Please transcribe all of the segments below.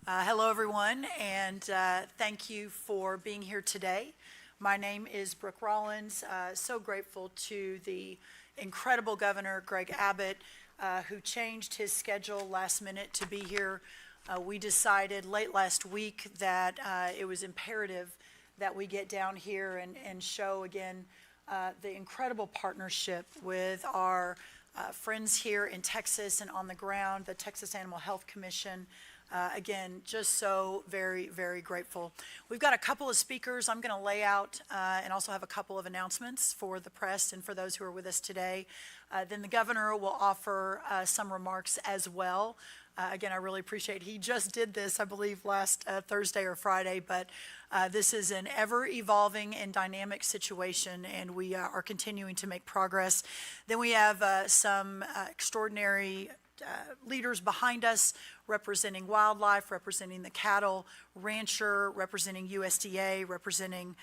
Hello, everyone, and thank you for being here today. My name is Brooke Rollins. So grateful to the incredible Governor Greg Abbott, who changed his schedule last minute to be here. We decided late last week that it was imperative that we get down here and show again the incredible partnership with our friends here in Texas and on the ground, the Texas Animal Health Commission. Again, just so very, very grateful. We've got a couple of speakers I'm going to lay out and also have a couple of announcements for the press and for those who are with us today. Then the governor will offer some remarks as well. Again, I really appreciate he just did this, I believe, last Thursday or Friday, but this is an ever-evolving and dynamic situation, and we are continuing to make progress. Then we have some extraordinary leaders behind us representing wildlife, representing the cattle rancher, representing USDA, representing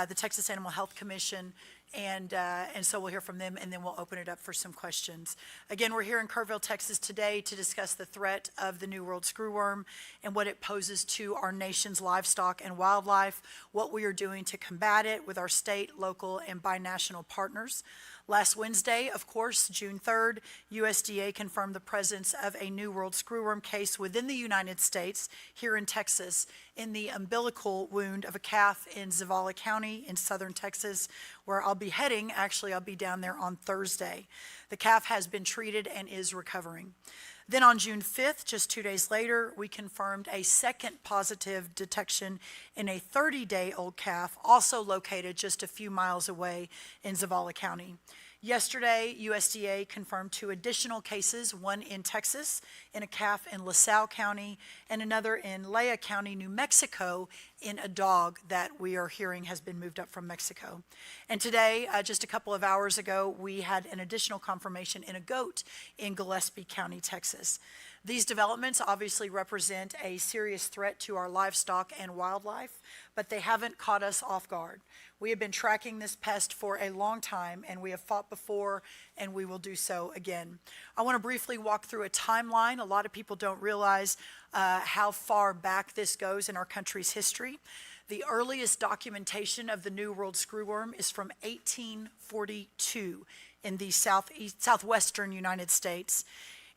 the Texas Animal Health Commission, and so we'll hear from them, and then we'll open it up for some questions. Again, we're here in Kerrville, Texas today to discuss the threat of the New World screwworm and what it poses to our nation's livestock and wildlife, what we are doing to combat it with our state, local, and binational partners. Last Wednesday, of course, June 3rd, USDA confirmed the presence of a New World screwworm case within the United States here in Texas in the umbilical wound of a calf in Zavala County in southern Texas, where I'll be heading. Actually, I'll be down there on Thursday. The calf has been treated and is recovering. Then on June 5th, just 2 days later, we confirmed a second positive detection in a 30-day-old calf, also located just a few miles away in Zavala County. Yesterday, USDA confirmed 2 additional cases, one in Texas in a calf in LaSalle County and another in Lea County, New Mexico, in a dog that we are hearing has been moved up from Mexico. And today, just a couple of hours ago, we had an additional confirmation in a goat in Gillespie County, Texas. These developments obviously represent a serious threat to our livestock and wildlife, but they haven't caught us off guard. We have been tracking this pest for a long time, and we have fought before, and we will do so again. I want to briefly walk through a timeline. A lot of people don't realize how far back this goes in our country's history. The earliest documentation of the New World screwworm is from 1842 in the southwestern United States.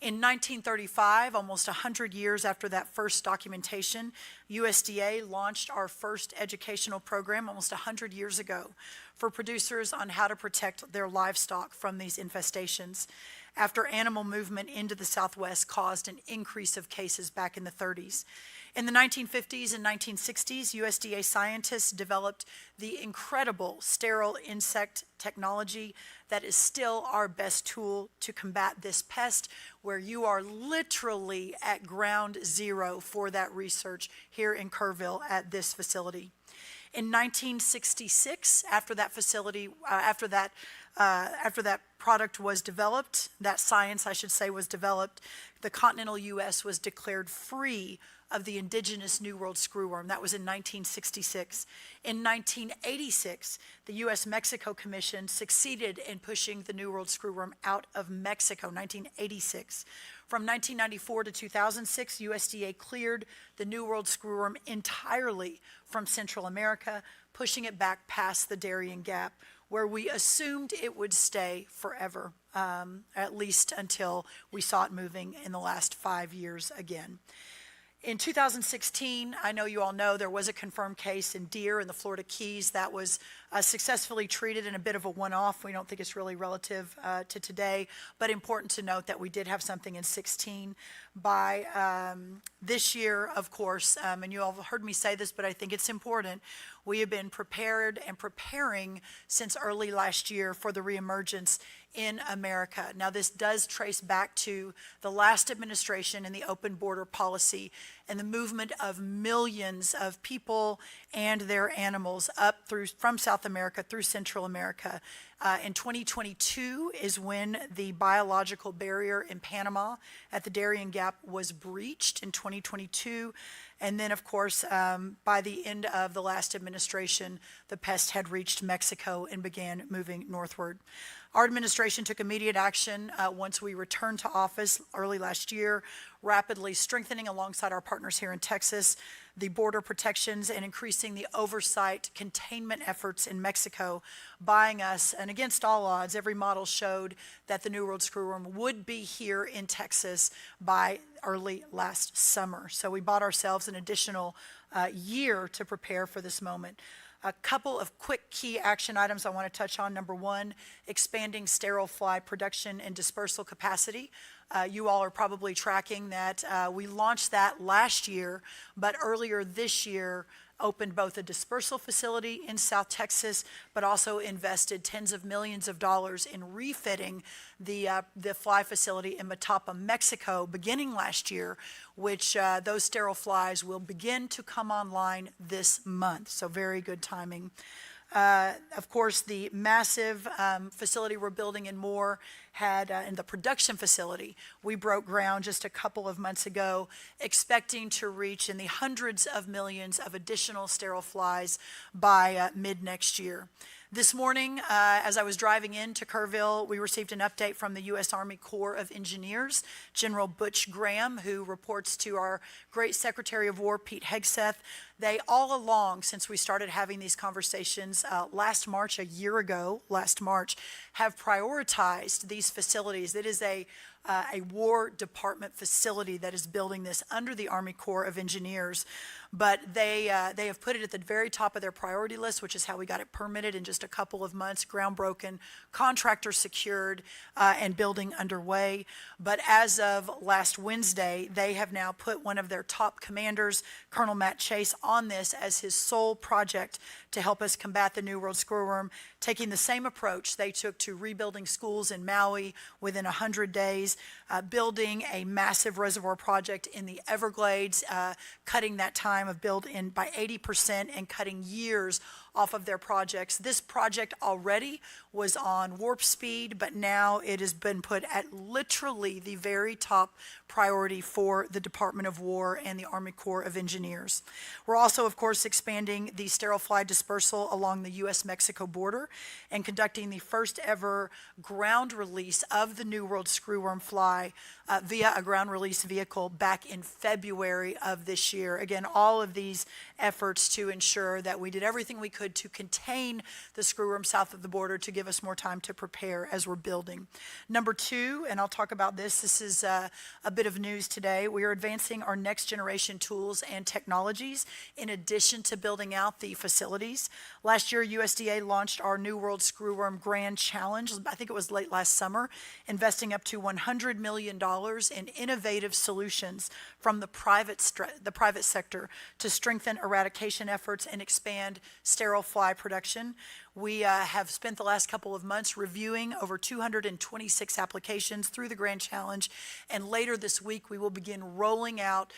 In 1935, almost 100 years after that first documentation, USDA launched our first educational program almost 100 years ago for producers on how to protect their livestock from these infestations, after animal movement into the Southwest caused an increase of cases back in the 30s. In the 1950s and 1960s, USDA scientists developed the incredible sterile insect technology that is still our best tool to combat this pest, where you are literally at ground zero for that research here in Kerrville at this facility. In 1966, after that facility, after that product was developed, that science, I should say, was developed, the continental U.S. was declared free of the indigenous New World screwworm. That was in 1966. In 1986, the U.S.-Mexico Commission succeeded in pushing the New World screwworm out of Mexico, 1986. From 1994 to 2006, USDA cleared the New World screwworm entirely from Central America, pushing it back past the Darien Gap, where we assumed it would stay forever, at least until we saw it moving in the last 5 years again. In 2016, I know you all know there was a confirmed case in deer in the Florida Keys that was successfully treated in a bit of a one-off. We don't think it's really relative to today, but important to note that we did have something in 16. By this year, of course, and you all have heard me say this, but I think it's important, we have been prepared and preparing since early last year for the reemergence in America. Now, this does trace back to the last administration and the open border policy and the movement of millions of people and their animals up through from South America through Central America. In 2022 is when the biological barrier in Panama at the Darien Gap was breached in 2022. And then, of course, by the end of the last administration, the pest had reached Mexico and began moving northward. Our administration took immediate action once we returned to office early last year, rapidly strengthening alongside our partners here in Texas the border protections and increasing the oversight containment efforts in Mexico, buying us, and against all odds, every model showed that the New World Screwworm would be here in Texas by early last summer. So we bought ourselves an additional year to prepare for this moment. A couple of quick key action items I want to touch on. Number one, expanding sterile fly production and dispersal capacity. You all are probably tracking that we launched that last year, but earlier this year opened both a dispersal facility in South Texas, but also invested tens of millions of dollars in refitting the fly facility in Matapa, Mexico, beginning last year, which those sterile flies will begin to come online this month. So very good timing. Of course, the massive facility we're building in Moore had, in the production facility, we broke ground just a couple of months ago, expecting to reach in the hundreds of millions of additional sterile flies by mid-next year. This morning, as I was driving into Kerrville, we received an update from the U.S. Army Corps of Engineers, General Butch Graham, who reports to our great Secretary of War, Pete Hegseth. They all along, since we started having these conversations last March, a year ago, last March, have prioritized these facilities. It is a War Department facility that is building this under the Army Corps of Engineers. But they have put it at the very top of their priority list, which is how we got it permitted in just a couple of months, ground broken, contractor secured, and building underway. But as of last Wednesday, they have now put one of their top commanders, Colonel Matt Chase, on this as his sole project to help us combat the New World Screwworm, taking the same approach they took to rebuilding schools in Maui within 100 days, building a massive reservoir project in the Everglades, cutting that time of build in by 80% and cutting years off of their projects. This project already was on warp speed, but now it has been put at literally the very top priority for the Department of War and the Army Corps of Engineers. We're also, of course, expanding the sterile fly dispersal along the U.S.-Mexico border and conducting the first ever ground release of the New World Screwworm fly via a ground release vehicle back in February of this year. Again, all of these efforts to ensure that we did everything we could to contain the screwworm south of the border to give us more time to prepare as we're building. Number two, and I'll talk about this, this is a bit of news today. We are advancing our next generation tools and technologies in addition to building out the facilities. Last year, USDA launched our New World Screwworm Grand Challenge. I think it was late last summer, investing up to $100 million in innovative solutions from the private sector to strengthen eradication efforts and expand sterile fly production. We have spent the last couple of months reviewing over 226 applications through the Grand Challenge, and later this week we will begin rolling out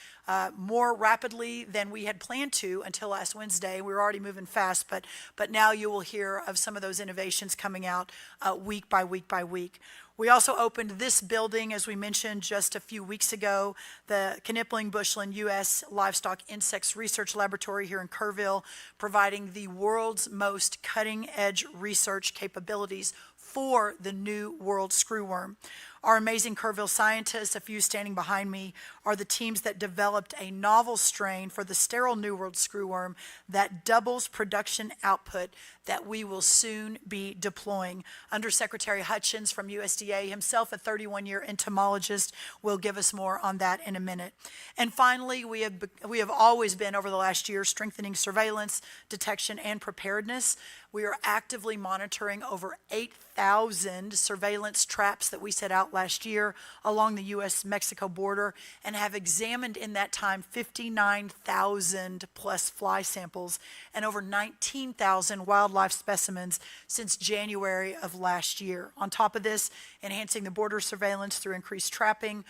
more rapidly than we had planned to until last Wednesday. We were already moving fast, but now you will hear of some of those innovations coming out week by week by week. We also opened this building, as we mentioned just a few weeks ago, the Knipling-Bushland U.S. Livestock Insects Research Laboratory here in Kerrville, providing the world's most cutting-edge research capabilities for the New World Screwworm. Our amazing Kerrville scientists, a few standing behind me, are the teams that developed a novel strain for the sterile New World Screwworm that doubles production output that we will soon be deploying. Undersecretary Hutchins from USDA, himself a 31-year entomologist, will give us more on that in a minute. And finally, we have always been, over the last year, strengthening surveillance, detection, and preparedness. We are actively monitoring over 8,000 surveillance traps that we set out last year along the U.S.-Mexico border and have examined in that time 59,000 plus fly samples and over 19,000 wildlife specimens since January of last year. On top of this, enhancing the border surveillance through increased trapping,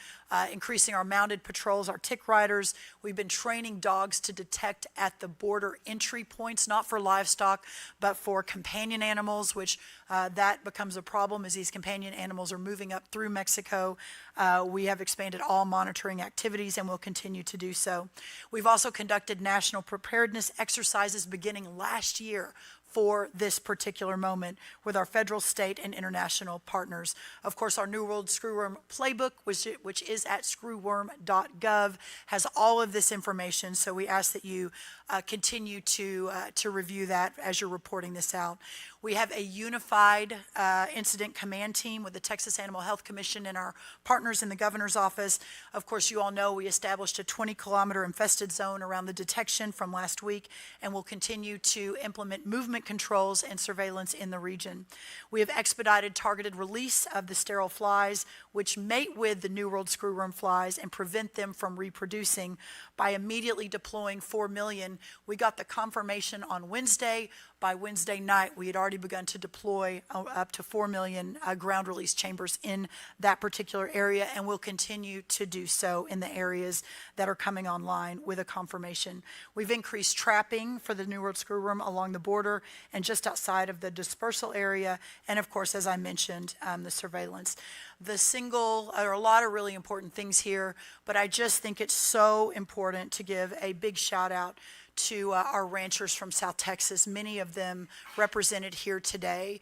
increasing our mounted patrols, our tick riders. We've been training dogs to detect at the border entry points, not for livestock, but for companion animals, which that becomes a problem as these companion animals are moving up through Mexico. We have expanded all monitoring activities and will continue to do so. We've also conducted national preparedness exercises beginning last year for this particular moment with our federal, state, and international partners. Of course, our New World Screwworm Playbook, which is at screwworm.gov, has all of this information, so we ask that you continue to review that as you're reporting this out. We have a unified incident command team with the Texas Animal Health Commission and our partners in the governor's office. Of course, you all know we established a 20-kilometer infested zone around the detection from last week, and will continue to implement movement controls and surveillance in the region. We have expedited targeted release of the sterile flies, which mate with the New World screwworm flies and prevent them from reproducing by immediately deploying 4 million. We got the confirmation on Wednesday. By Wednesday night, we had already begun to deploy up to 4 million ground release chambers in that particular area, and we'll continue to do so in the areas that are coming online with a confirmation. We've increased trapping for the New World screwworm along the border and just outside of the dispersal area, and of course, as I mentioned, the surveillance. There are a lot of really important things here, but I just think it's so important to give a big shout out to our ranchers from South Texas, many of them represented here today.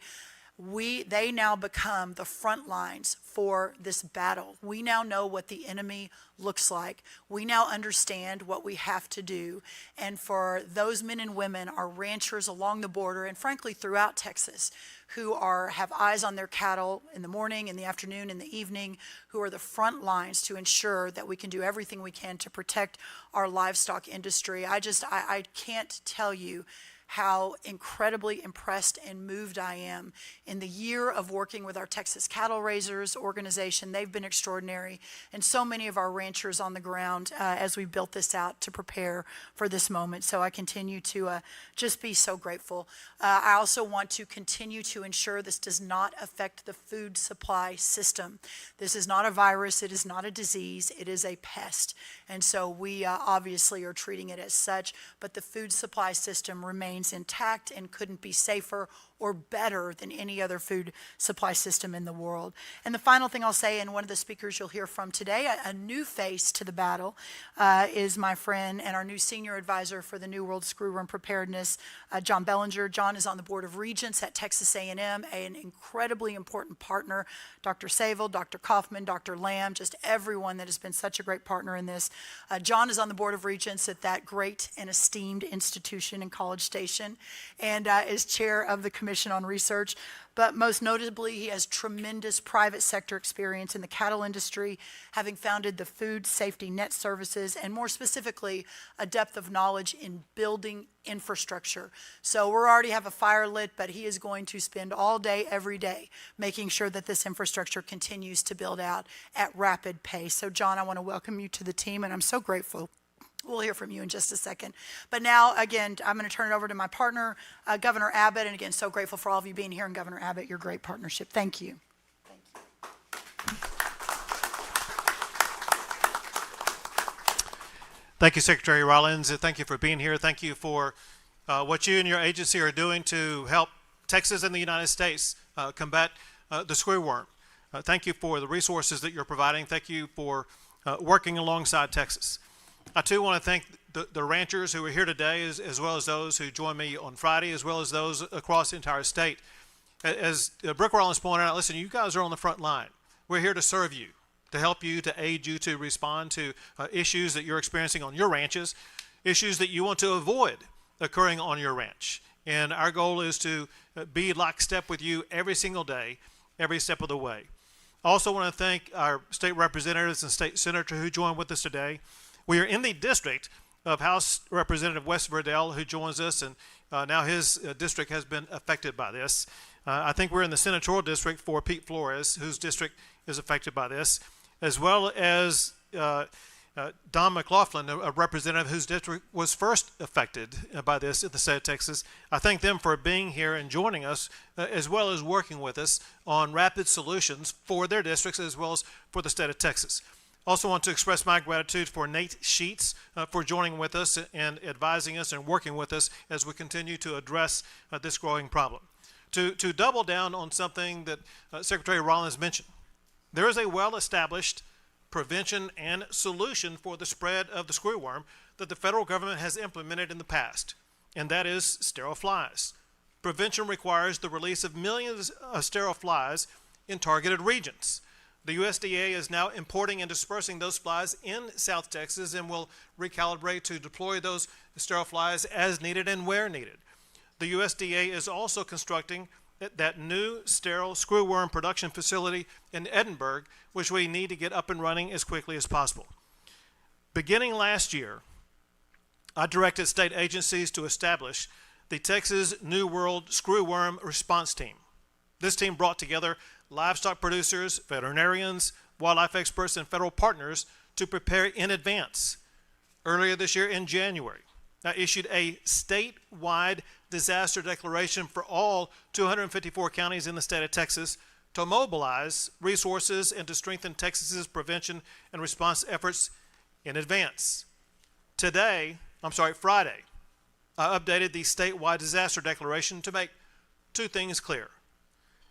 They now become the front lines for this battle. We now know what the enemy looks like. We now understand what we have to do. And for those men and women, our ranchers along the border, and frankly throughout Texas, who have eyes on their cattle in the morning, in the afternoon, in the evening, who are the front lines to ensure that we can do everything we can to protect our livestock industry. I can't tell you how incredibly impressed and moved I am. In the year of working with our Texas Cattle Raisers organization, they've been extraordinary, and so many of our ranchers on the ground as we built this out to prepare for this moment. So I continue to just be so grateful. I also want to continue to ensure this does not affect the food supply system. This is not a virus, it is not a disease, it is a pest. And so we obviously are treating it as such, but the food supply system remains intact and couldn't be safer or better than any other food supply system in the world. And the final thing I'll say, and one of the speakers you'll hear from today, a new face to the battle, is my friend and our new senior advisor for the New World Screwworm Preparedness, John Bellinger. John is on the Board of Regents at Texas A&M, an incredibly important partner. Dr. Saville, Dr. Kaufman, Dr. Lamb, just everyone that has been such a great partner in this. John is on the Board of Regents at that great and esteemed institution in College Station, and is chair of the Commission on Research, but most notably he has tremendous private sector experience in the cattle industry, having founded the Food Safety Net Services, and more specifically a depth of knowledge in building infrastructure. So we already have a fire lit, but he is going to spend all day every day making sure that this infrastructure continues to build out at rapid pace. So John, I want to welcome you to the team, and I'm so grateful. We'll hear from you in just a second. But now, again, I'm going to turn it over to my partner, Governor Abbott. And again, so grateful for all of you being here. And Governor Abbott, your great partnership. Thank you. Thank you. Thank you, Secretary Rollins. Thank you for being here. Thank you for what you and your agency are doing to help Texas and the United States combat the screwworm. Thank you for the resources that you're providing. Thank you for working alongside Texas. I too want to thank the ranchers who are here today, as well as those who joined me on Friday, as well as those across the entire state. As Brooke Rollins pointed out, listen, you guys are on the front line. We're here to serve you, to help you, to aid you, to respond to issues that you're experiencing on your ranches, issues that you want to avoid occurring on your ranch. And our goal is to be lockstep with you every single day, every step of the way. I also want to thank our state representatives and state senator who joined with us today. We are in the district of House Representative Wes Verdell, who joins us, and now his district has been affected by this. I think we're in the senatorial district for Pete Flores, whose district is affected by this, as well as Don McLaughlin, a representative whose district was first affected by this in the state of Texas. I thank them for being here and joining us, as well as working with us on rapid solutions for their districts, as well as for the state of Texas. Also want to express my gratitude for Nate Sheets for joining with us and advising us and working with us as we continue to address this growing problem. To double down on something that Secretary Rollins mentioned, there is a well-established prevention and solution for the spread of the screwworm that the federal government has implemented in the past, and that is sterile flies. prevention requires the release of millions of sterile flies in targeted regions. The USDA is now importing and dispersing those flies in South Texas and will recalibrate to deploy those sterile flies as needed and where needed. The USDA is also constructing that new sterile screwworm production facility in Edinburgh, which we need to get up and running as quickly as possible. Beginning last year, I directed state agencies to establish the Texas New World Screwworm Response Team. This team brought together livestock producers, veterinarians, wildlife experts, and federal partners to prepare in advance. Earlier this year in January, I issued a statewide disaster declaration for all 254 counties in the state of Texas to mobilize resources and to strengthen Texas's prevention and response efforts in advance. Friday, I updated the statewide disaster declaration to make two things clear.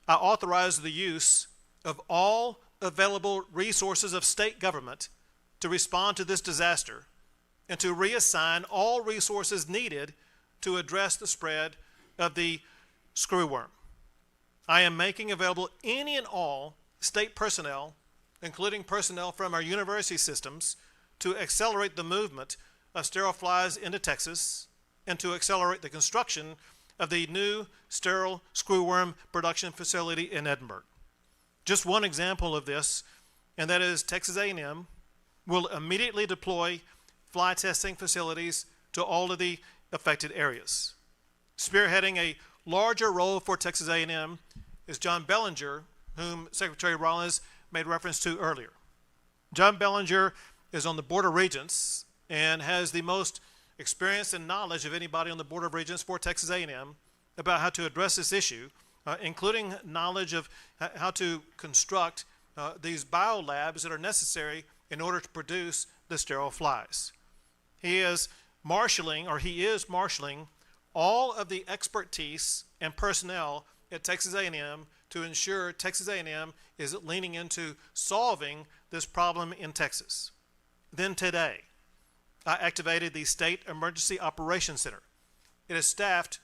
I authorized the use of all available resources of state government to respond to this disaster and to reassign all resources needed to address the spread of the screwworm. I am making available any and all state personnel, including personnel from our university systems, to accelerate the movement of sterile flies into Texas and to accelerate the construction of the new sterile screwworm production facility in Edinburgh. Just one example of this, and that is Texas A&M will immediately deploy fly testing facilities to all of the affected areas. Spearheading a larger role for Texas A&M is John Bellinger, whom Secretary Rollins made reference to earlier. John Bellinger is on the Board of Regents and has the most experience and knowledge of anybody on the Board of Regents for Texas A&M about how to address this issue, including knowledge of how to construct these biolabs that are necessary in order to produce the sterile flies. He is marshaling all of the expertise and personnel at Texas A&M to ensure Texas A&M is leaning into solving this problem in Texas. Then today, I activated the State Emergency Operations Center. It is staffed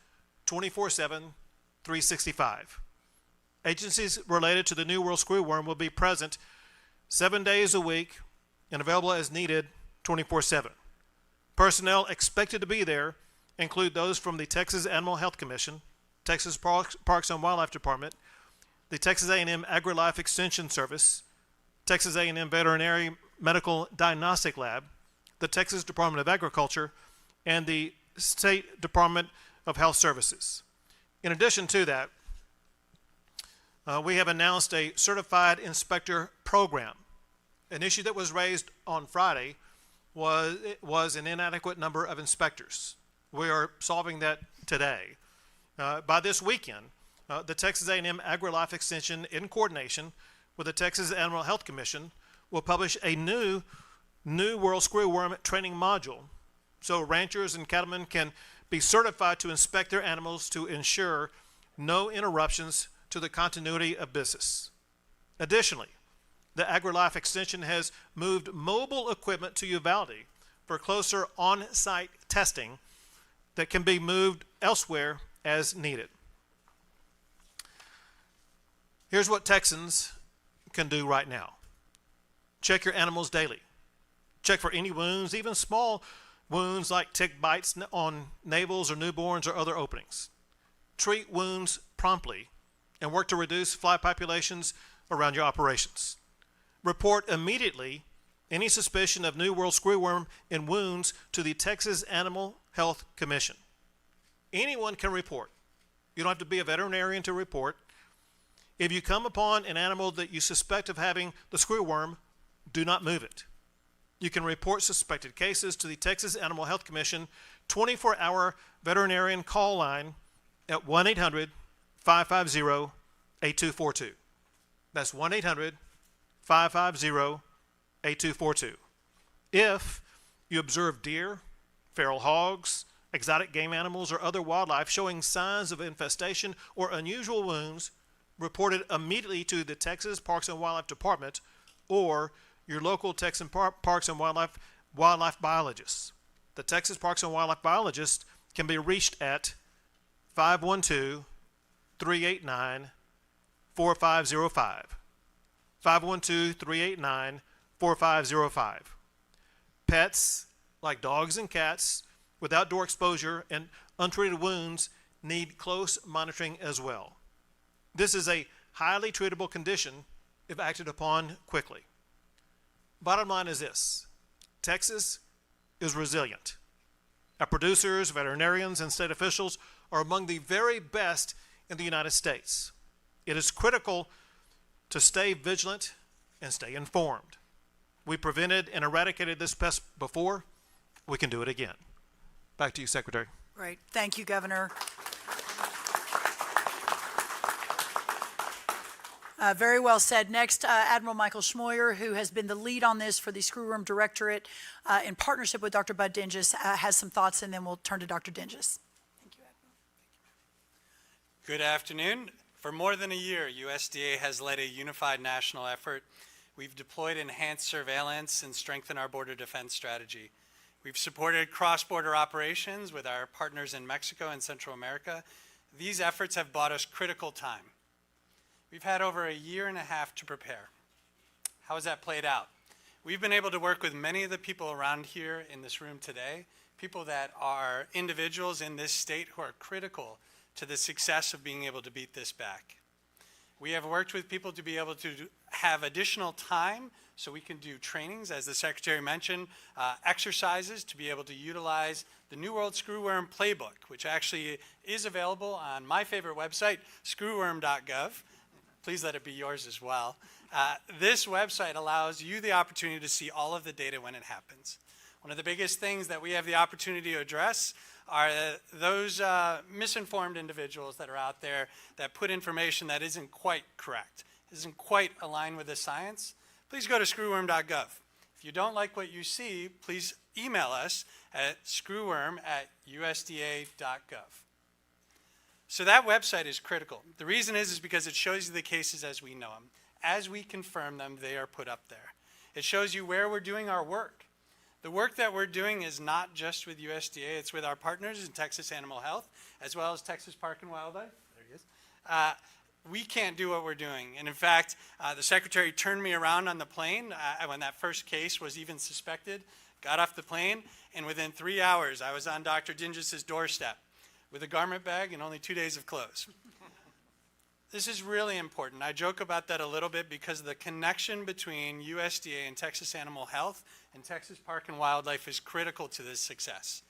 24/7, 365. Agencies related to the New World Screwworm will be present 7 days a week and available as needed 24/7. Personnel expected to be there include those from the Texas Animal Health Commission, Texas Parks and Wildlife Department, the Texas A&M AgriLife Extension Service, Texas A&M Veterinary Medical Diagnostic Lab, the Texas Department of Agriculture, and the State Department of Health Services. In addition to that, we have announced a certified inspector program. An issue that was raised on Friday was an inadequate number of inspectors. We are solving that today. By this weekend, the Texas A&M AgriLife Extension, in coordination with the Texas Animal Health Commission, will publish a new World Screwworm training module so ranchers and cattlemen can be certified to inspect their animals to ensure no interruptions to the continuity of business. Additionally, the AgriLife Extension has moved mobile equipment to Uvalde for closer on-site testing that can be moved elsewhere as needed. Here's what Texans can do right now. Check your animals daily. Check for any wounds, even small wounds like tick bites on navels or newborns or other openings. Treat wounds promptly and work to reduce fly populations around your operations. Report immediately any suspicion of New World Screwworm in wounds to the Texas Animal Health Commission. Anyone can report. You don't have to be a veterinarian to report. If you come upon an animal that you suspect of having the screwworm, do not move it. You can report suspected cases to the Texas Animal Health Commission 24-hour veterinarian call line at 1-800-550-8242. That's 1-800-550-8242. If you observe deer, feral hogs, exotic game animals, or other wildlife showing signs of infestation or unusual wounds, report it immediately to the Texas Parks and Wildlife Department or your local Texas Parks and Wildlife biologists. The Texas Parks and Wildlife biologists can be reached at 512-389-4505. 512-389-4505. Pets, like dogs and cats, with outdoor exposure and untreated wounds need close monitoring as well. This is a highly treatable condition if acted upon quickly. Bottom line is this: Texas is resilient. Our producers, veterinarians, and state officials are among the very best in the United States. It is critical to stay vigilant and stay informed. We prevented and eradicated this pest before. We can do it again. Back to you, Secretary. Great. Thank you, Governor. Very well said. Next, Admiral Michael Schmoyer, who has been the lead on this for the Screwworm Directorate in partnership with Dr. Bud Dinges, has some thoughts, and then we'll turn to Dr. Dinges. Thank you, Admiral. Good afternoon. For more than a year, USDA has led a unified national effort. We've deployed enhanced surveillance and strengthened our border defense strategy. We've supported cross-border operations with our partners in Mexico and Central America. These efforts have bought us critical time. We've had over a year and a half to prepare. How has that played out? We've been able to work with many of the people around here in this room today, people that are individuals in this state who are critical to the success of being able to beat this back. We have worked with people to be able to have additional time so we can do trainings, as the Secretary mentioned, exercises to be able to utilize the New World Screwworm Playbook, which actually is available on my favorite website, screwworm.gov. Please let it be yours as well. This website allows you the opportunity to see all of the data when it happens. One of the biggest things that we have the opportunity to address are those misinformed individuals that are out there that put information that isn't quite correct, isn't quite aligned with the science. Please go to screwworm.gov. If you don't like what you see, please email us at screwworm@usda.gov. So that website is critical. The reason is because it shows you the cases as we know them. As we confirm them, they are put up there. It shows you where we're doing our work. The work that we're doing is not just with USDA, it's with our partners in Texas Animal Health, as well as Texas Park and Wildlife. There he is. We can't do what we're doing. And in fact, the Secretary turned me around on the plane when that first case was even suspected, got off the plane, and within 3 hours, I was on Dr. Dinges' doorstep with a garment bag and only 2 days of clothes. This is really important. I joke about that a little bit because the connection between USDA and Texas Animal Health and Texas Park and Wildlife is critical to this success.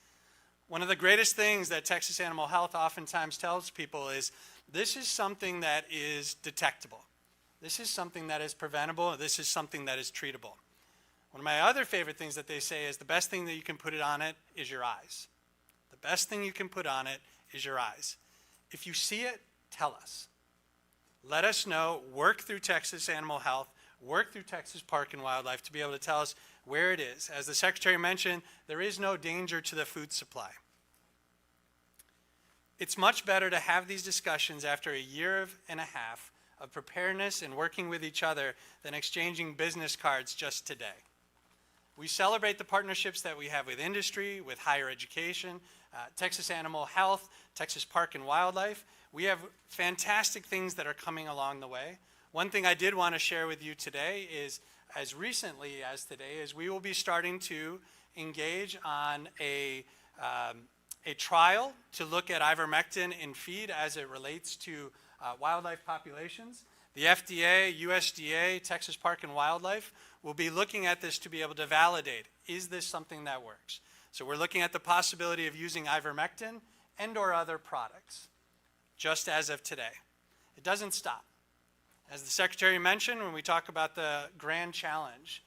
One of the greatest things that Texas Animal Health oftentimes tells people is this is something that is detectable. This is something that is preventable. This is something that is treatable. One of my other favorite things that they say is the best thing that you can put it on it is your eyes. The best thing you can put on it is your eyes. If you see it, tell us. Let us know, work through Texas Animal Health, work through Texas Park and Wildlife to be able to tell us where it is. As the Secretary mentioned, there is no danger to the food supply. It's much better to have these discussions after a year and a half of preparedness and working with each other than exchanging business cards just today. We celebrate the partnerships that we have with industry, with higher education, Texas Animal Health, Texas Park and Wildlife. We have fantastic things that are coming along the way. One thing I did want to share with you today is, as recently as today, is we will be starting to engage on a trial to look at ivermectin in feed as it relates to wildlife populations. The FDA, USDA, Texas Park and Wildlife will be looking at this to be able to validate, is this something that works? So we're looking at the possibility of using ivermectin and or other products, just as of today. It doesn't stop. As the Secretary mentioned, when we talk about the grand challenge,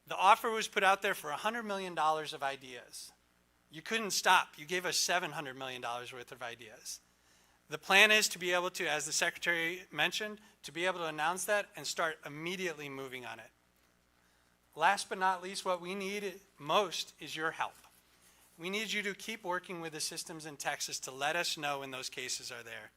the offer was put out there for $100 million of ideas. You couldn't stop. You gave us $700 million worth of ideas. The plan is to be able to, as the Secretary mentioned, to be able to announce that and start immediately moving on it. Last but not least, what we need most is your help. We need you to keep working with the systems in Texas to let us know when those cases are there.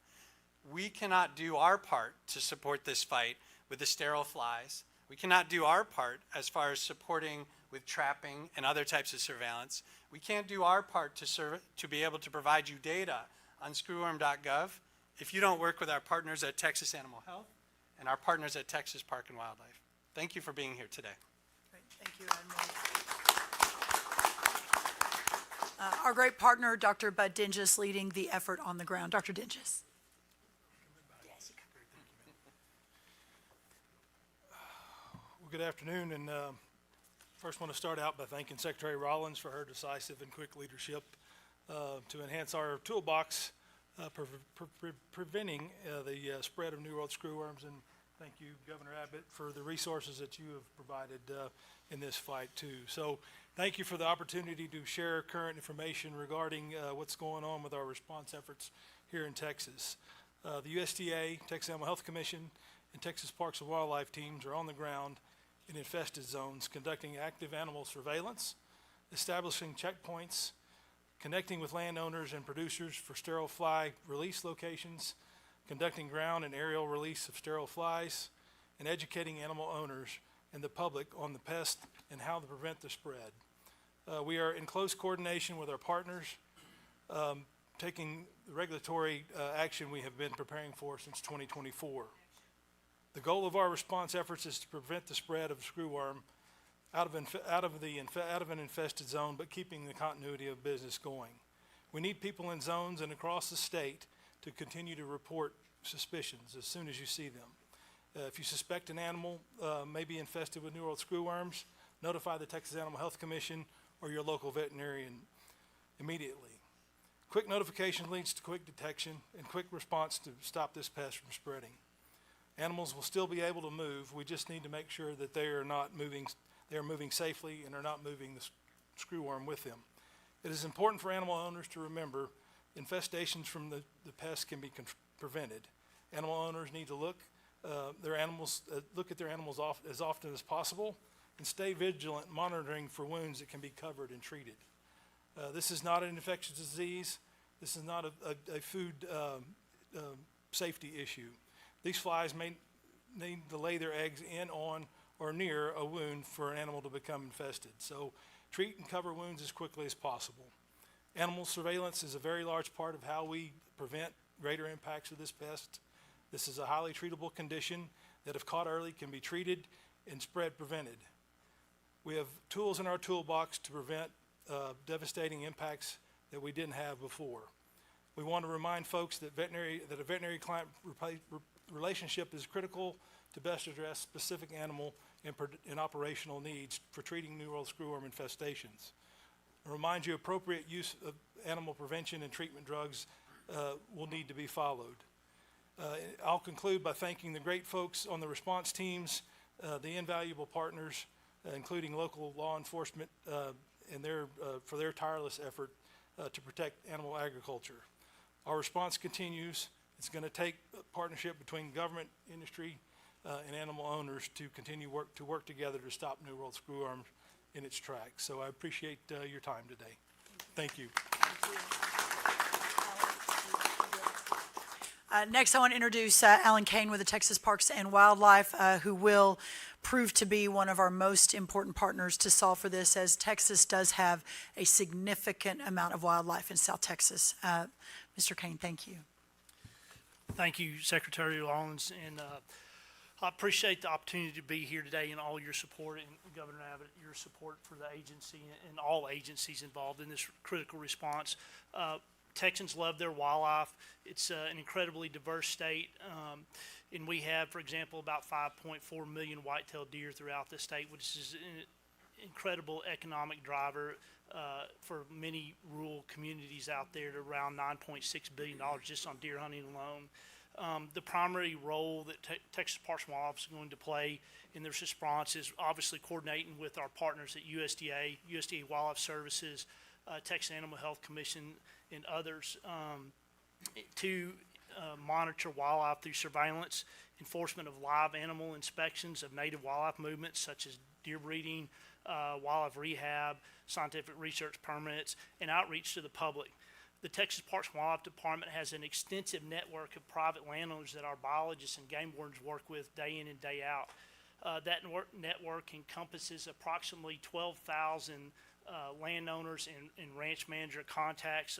We cannot do our part to support this fight with the sterile flies. We cannot do our part as far as supporting with trapping and other types of surveillance. We can't do our part to be able to provide you data on screwworm.gov if you don't work with our partners at Texas Animal Health and our partners at Texas Park and Wildlife. Thank you for being here today. Great. Thank you, Admiral. Our great partner, Dr. Bud Dinges, leading the effort on the ground. Dr. Dinges. Well, good afternoon, and first want to start out by thanking Secretary Rollins for her decisive and quick leadership to enhance our toolbox preventing the spread of New World screwworms, and thank you, Governor Abbott, for the resources that you have provided in this fight too. So thank you for the opportunity to share current information regarding what's going on with our response efforts here in Texas. The USDA, Texas Animal Health Commission, and Texas Parks and Wildlife teams are on the ground in infested zones, conducting active animal surveillance, establishing checkpoints, connecting with landowners and producers for sterile fly release locations, conducting ground and aerial release of sterile flies, and educating animal owners and the public on the pest and how to prevent the spread. We are in close coordination with our partners, taking the regulatory action we have been preparing for since 2024. The goal of our response efforts is to prevent the spread of screwworm out of an infested zone, but keeping the continuity of business going. We need people in zones and across the state to continue to report suspicions as soon as you see them. If you suspect an animal may be infested with New World screwworms, notify the Texas Animal Health Commission or your local veterinarian immediately. Quick notification leads to quick detection and quick response to stop this pest from spreading. Animals will still be able to move. We just need to make sure that they are moving safely and are not moving the screwworm with them. It is important for animal owners to remember infestations from the pests can be prevented. Animal owners need to look at their animals as often as possible and stay vigilant, monitoring for wounds that can be covered and treated. This is not an infectious disease. This is not a food safety issue. These flies may need to lay their eggs in, on, or near a wound for an animal to become infested. So treat and cover wounds as quickly as possible. Animal surveillance is a very large part of how we prevent greater impacts of this pest. This is a highly treatable condition that, if caught early, can be treated and spread prevented. We have tools in our toolbox to prevent devastating impacts that we didn't have before. We want to remind folks that a veterinary client relationship is critical to best address specific animal and operational needs for treating New World screwworm infestations. I remind you, appropriate use of animal prevention and treatment drugs will need to be followed. I'll conclude by thanking the great folks on the response teams, the invaluable partners, including local law enforcement and for their tireless effort to protect animal agriculture. Our response continues. It's going to take a partnership between government, industry, and animal owners to continue to work together to stop New World screwworm in its tracks. So I appreciate your time today. Thank you. Next, I want to introduce Alan Kane with the Texas Parks and Wildlife, who will prove to be one of our most important partners to solve for this, as Texas does have a significant amount of wildlife in South Texas. Mr. Kane, thank you. Thank you, Secretary Rollins, and I appreciate the opportunity to be here today and all your support, and Governor Abbott, your support for the agency and all agencies involved in this critical response. Texans love their wildlife. It's an incredibly diverse state, and we have, for example, about 5.4 million white-tailed deer throughout the state, which is an incredible economic driver for many rural communities out there, to around $9.6 billion just on deer hunting alone. The primary role that Texas Parks and Wildlife is going to play in this response is obviously coordinating with our partners at USDA Wildlife Services, Texas Animal Health Commission, and others to monitor wildlife through surveillance, enforcement of live animal inspections of native wildlife movements such as deer breeding, wildlife rehab, scientific research permits, and outreach to the public. The Texas Parks and Wildlife Department has an extensive network of private landowners that our biologists and game wardens work with day in and day out. That network encompasses approximately 12,000 landowners and ranch manager contacts,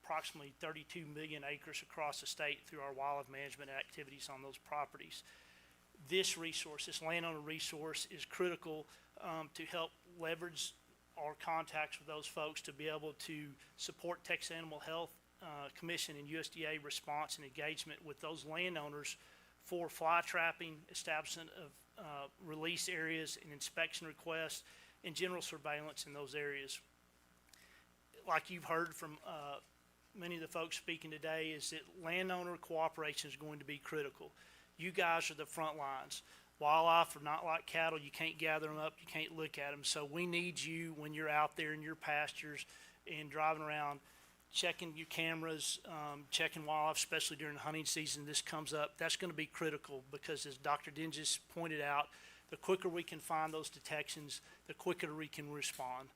approximately 32 million acres across the state through our wildlife management activities on those properties. This resource, this landowner resource, is critical to help leverage our contacts with those folks to be able to support Texas Animal Health Commission and USDA response and engagement with those landowners for fly trapping, establishment of release areas and inspection requests, and general surveillance in those areas. Like you've heard from many of the folks speaking today, is that landowner cooperation is going to be critical. You guys are the front lines. Wildlife are not like cattle. You can't gather them up. You can't look at them. So we need you when you're out there in your pastures and driving around, checking your cameras, checking wildlife, especially during the hunting season. This comes up. That's going to be critical because, as Dr. Dinges pointed out, the quicker we can find those detections, the quicker we can respond.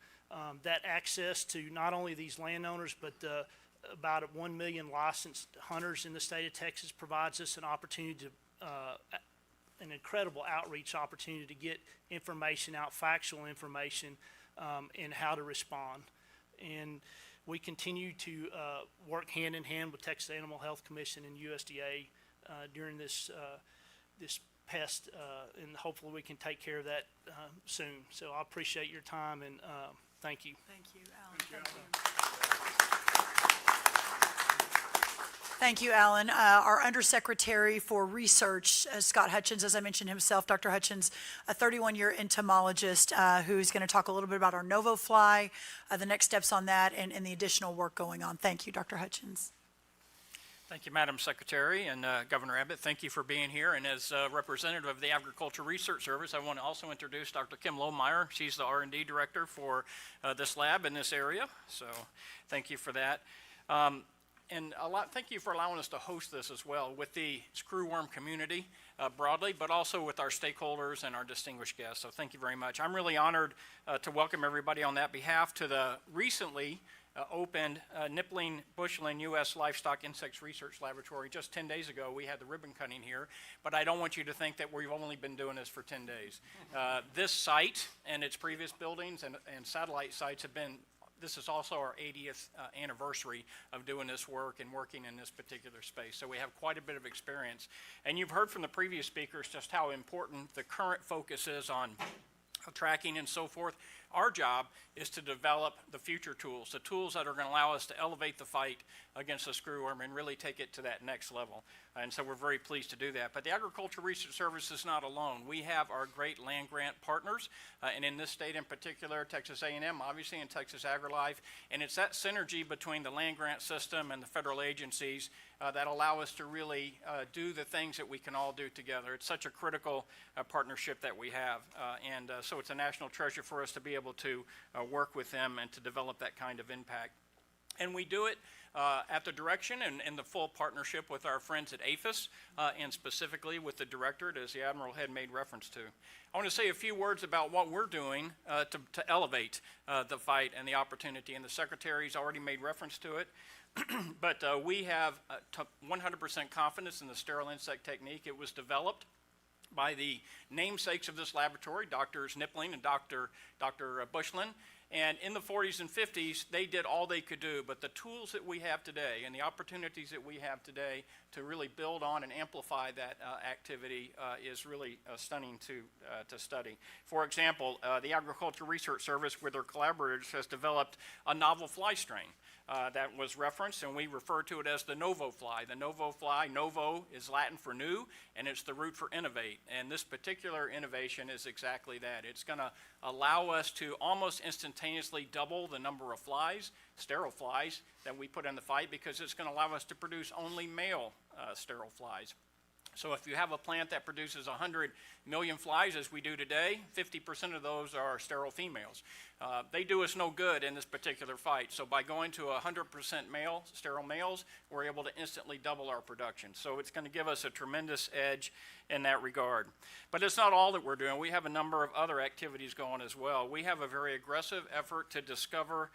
That access to not only these landowners, but about 1 million licensed hunters in the state of Texas provides us an opportunity to an incredible outreach opportunity to get information out, factual information, and how to respond. And we continue to work hand in hand with Texas Animal Health Commission and USDA during this pest, and hopefully we can take care of that soon. So I appreciate your time, and thank you. Thank you, Alan. Thank you. Thank you, Alan. Our Undersecretary for Research, Scott Hutchins, as I mentioned himself, Dr. Hutchins, a 31-year entomologist who's going to talk a little bit about our Novo fly, the next steps on that, and the additional work going on. Thank you, Dr. Hutchins. Thank you, Madam Secretary, and Governor Abbott, thank you for being here. And as representative of the Agricultural Research Service, I want to also introduce Dr. Kim Lohmeyer. She's the R&D director for this lab in this area, so thank you for that. And thank you for allowing us to host this as well with the screwworm community broadly, but also with our stakeholders and our distinguished guests. So thank you very much. I'm really honored to welcome everybody on that behalf to the recently opened Knipling-Bushland U.S. Livestock Insects Research Laboratory. Just 10 days ago, we had the ribbon cutting here, but I don't want you to think that we've only been doing this for 10 days. This site and its previous buildings and satellite sites have been. This is also our 80th anniversary of doing this work and working in this particular space. So we have quite a bit of experience. And you've heard from the previous speakers just how important the current focus is on tracking and so forth. Our job is to develop the future tools, the tools that are going to allow us to elevate the fight against the screwworm and really take it to that next level. And so we're very pleased to do that. But the Agricultural Research Service is not alone. We have our great land grant partners, and in this state in particular, Texas A&M, obviously, and Texas AgriLife. And it's that synergy between the land grant system and the federal agencies that allow us to really do the things that we can all do together. It's such a critical partnership that we have. So it's a national treasure for us to be able to work with them and to develop that kind of impact. And we do it at the direction and the full partnership with our friends at APHIS, and specifically with the directorate, as the Admiral had made reference to. I want to say a few words about what we're doing to elevate the fight and the opportunity, and the Secretary's already made reference to it. But we have 100% confidence in the sterile insect technique. It was developed by the namesakes of this laboratory, Drs. Knipling and Dr. Bushland. And in the 40s and 50s, they did all they could do. But the tools that we have today and the opportunities that we have today to really build on and amplify that activity is really stunning to study. For example, the Agricultural Research Service, with their collaborators, has developed a novel fly strain that was referenced, and we refer to it as the Novo fly. The Novo fly, Novo is Latin for new, and it's the root for innovate. And this particular innovation is exactly that. It's going to allow us to almost instantaneously double the number of flies, sterile flies, that we put in the fight, because it's going to allow us to produce only male sterile flies. So if you have a plant that produces 100 million flies, as we do today, 50% of those are sterile females. They do us no good in this particular fight. So by going to 100% male, sterile males, we're able to instantly double our production. So it's going to give us a tremendous edge in that regard. But it's not all that we're doing. We have a number of other activities going as well. We have a very aggressive effort to discover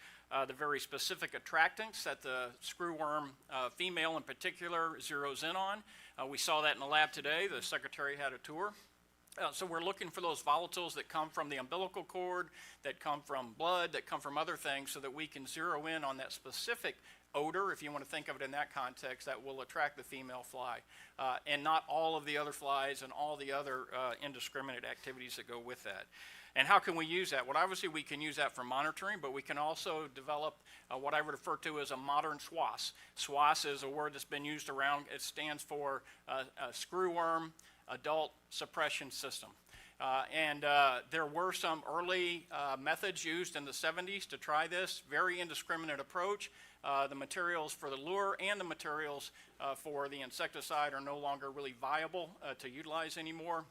the very specific attractants that the screwworm female in particular zeroes in on. We saw that in the lab today. The Secretary had a tour. So we're looking for those volatiles that come from the umbilical cord, that come from blood, that come from other things, so that we can zero in on that specific odor, if you want to think of it in that context, that will attract the female fly, and not all of the other flies and all the other indiscriminate activities that go with that. And how can we use that? Well, obviously we can use that for monitoring, but we can also develop what I would refer to as a modern SWAS. SWAS is a word that's been used around. It stands for Screwworm Adult Suppression System. There were some early methods used in the 70s to try this very indiscriminate approach. The materials for the lure and the materials for the insecticide are no longer really viable to utilize anymore.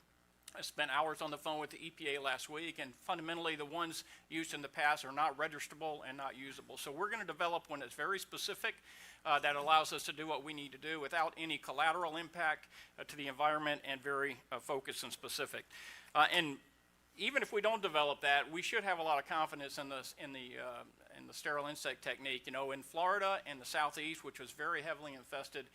I spent hours on the phone with the EPA last week, and fundamentally the ones used in the past are not registrable and not usable. So we're going to develop one that's very specific, that allows us to do what we need to do without any collateral impact to the environment, and very focused and specific. And even if we don't develop that, we should have a lot of confidence in the sterile insect technique. You know, in Florida and the Southeast, which was very heavily infested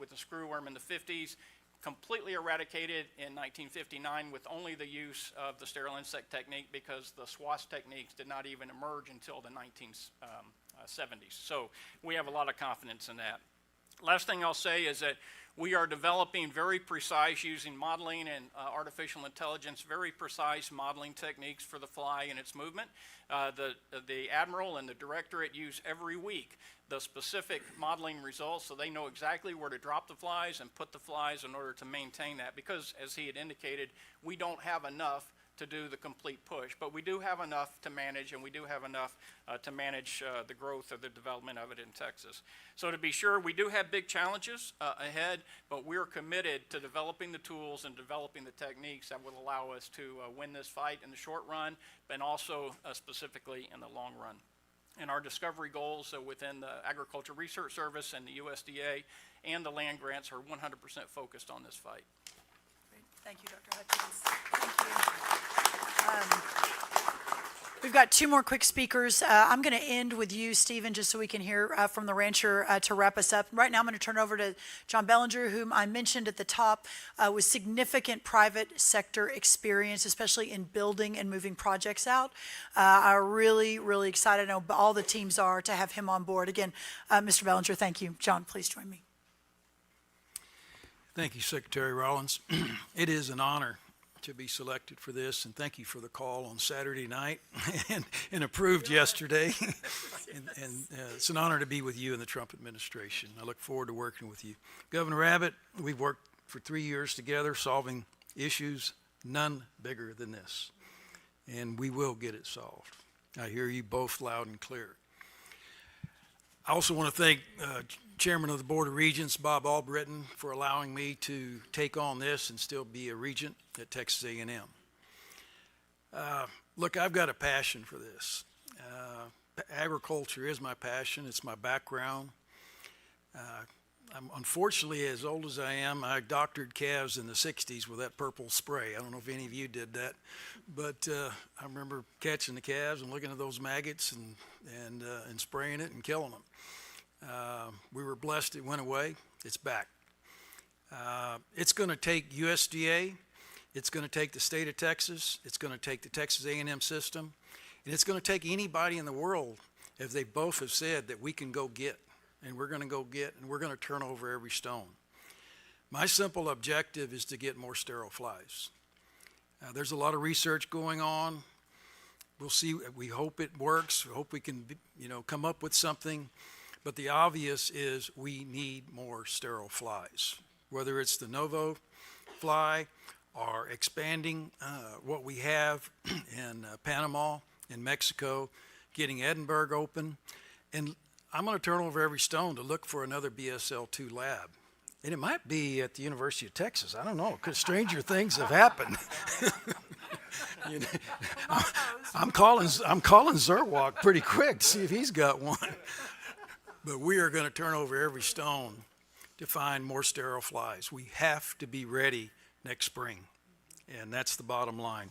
with the screwworm in the 50s, completely eradicated in 1959 with only the use of the sterile insect technique, because the SWAS techniques did not even emerge until the 1970s. So we have a lot of confidence in that. Last thing I'll say is that we are developing very precise, using modeling and artificial intelligence, very precise modeling techniques for the fly and its movement. The Admiral and the Directorate use every week the specific modeling results, so they know exactly where to drop the flies and put the flies in order to maintain that, because as he had indicated, we don't have enough to do the complete push, but we do have enough to manage, and we do have enough to manage the growth or the development of it in Texas. So to be sure, we do have big challenges ahead, but we're committed to developing the tools and developing the techniques that will allow us to win this fight in the short run, and also specifically in the long run. And our discovery goals within the Agriculture Research Service and the USDA and the land grants are 100% focused on this fight. Great. Thank you, Dr. Hutchins. Thank you. We've got two more quick speakers. I'm going to end with you, Stephen, just so we can hear from the rancher to wrap us up. Right now, I'm going to turn it over to John Bellinger, whom I mentioned at the top, with significant private sector experience, especially in building and moving projects out. I'm really, really excited. I know all the teams are to have him on board. Again, Mr. Bellinger, thank you. John, please join me. Thank you, Secretary Rollins. It is an honor to be selected for this, and thank you for the call on Saturday night and approved yesterday. and it's an honor to be with you in the Trump administration. I look forward to working with you. Governor Abbott, we've worked for 3 years together solving issues none bigger than this, and we will get it solved. I hear you both loud and clear. I also want to thank Chairman of the Board of Regents, Bob Albritton, for allowing me to take on this and still be a regent at Texas A&M. Look, I've got a passion for this. Agriculture is my passion. It's my background. I'm unfortunately, as old as I am, I doctored calves in the 60s with that purple spray. I don't know if any of you did that, but I remember catching the calves and looking at those maggots and spraying it and killing them. We were blessed it went away. It's back. It's going to take USDA. It's going to take the state of Texas. It's going to take the Texas A&M system. And it's going to take anybody in the world, if they both have said that we can go get. And we're going to go get, and we're going to turn over every stone. My simple objective is to get more sterile flies. There's a lot of research going on. We'll see. We hope it works. We hope we can, come up with something. But the obvious is we need more sterile flies, whether it's the Novo fly or expanding what we have in Panama, in Mexico, getting Edinburgh open. And I'm going to turn over every stone to look for another BSL-2 lab. And it might be at the University of Texas. I don't know, because stranger things have happened. I'm calling Zerwak pretty quick to see if he's got one. But we are going to turn over every stone to find more sterile flies. We have to be ready next spring, and that's the bottom line.